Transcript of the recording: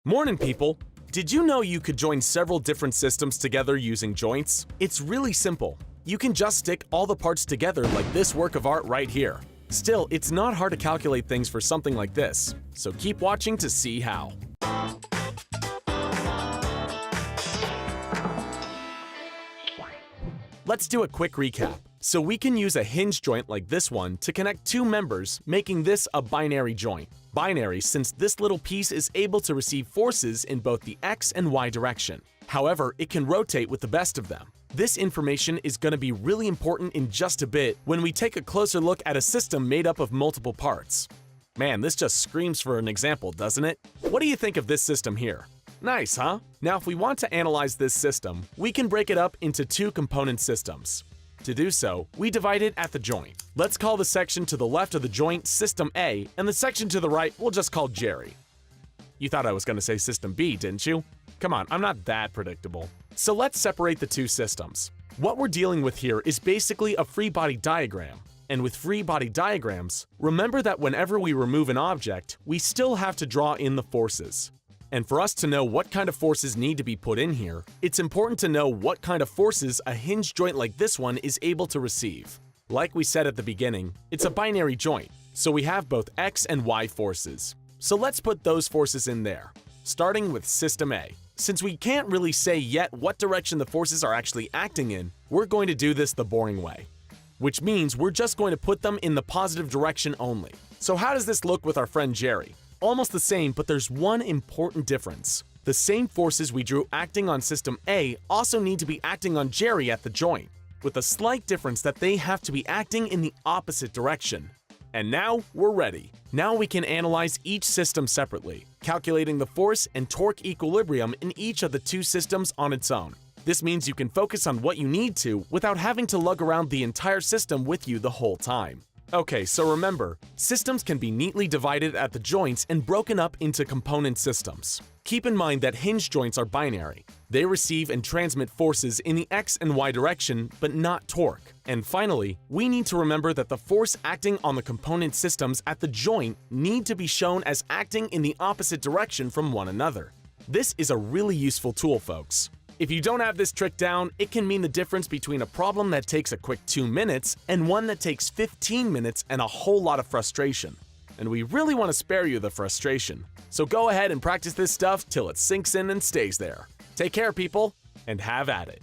Morning, people! Did you know you could join several different systems together using joints? It's really simple. You can just stick all the parts together like this work of art right here. Still, it's not hard to calculate things for something like this, so keep watching to see how. Let's do a quick recap. So we can use a hinge joint like this one to connect two members, making this a binary joint. Binary since this little piece is able to receive forces in both the X and Y direction. However, it can rotate with the best of them. This information is going to be really important in just a bit when we take a closer look at a system made up of multiple parts. Man, this just screams for an example, doesn't it? What do you think of this system here? Nice, huh? Now, if we want to analyze this system, we can break it up into two component systems. To do so, we divide it at the joint. Let's call the section to the left of the joint System A, and the section to the right we'll just call Jerry. You thought I was going to say System B, didn't you? Come on, I'm not that predictable. So let's separate the two systems. What we're dealing with here is basically a free body diagram. And with free body diagrams, remember that whenever we remove an object, we still have to draw in the forces. And for us to know what kind of forces need to be put in here, it's important to know what kind of forces a hinge joint like this one is able to receive. Like we said at the beginning, it's a binary joint, so we have both X and Y forces. So let's put those forces in there, starting with System A. Since we can't really say yet what direction the forces are actually acting in, we're going to do this the boring way. Which means we're just going to put them in the positive direction only. So how does this look with our friend Jerry? Almost the same, but there's one important difference. The same forces we drew acting on System A also need to be acting on Jerry at the joint, with a slight difference that they have to be acting in the opposite direction. And now we're ready. Now we can analyze each system separately, calculating the force and torque equilibrium in each of the two systems on its own. This means you can focus on what you need to without having to lug around the entire system with you the whole time. Okay, so remember, systems can be neatly divided at the joints and broken up into component systems. Keep in mind that hinge joints are binary. They receive and transmit forces in the X and Y direction, but not torque. And finally, we need to remember that the force acting on the component systems at the joint need to be shown as acting in the opposite direction from one another. This is a really useful tool, folks. If you don't have this trick down, it can mean the difference between a problem that takes a quick 2 minutes and one that takes 15 minutes and a whole lot of frustration. And we really want to spare you the frustration. So go ahead and practice this stuff till it sinks in and stays there. Take care, people, and have at it.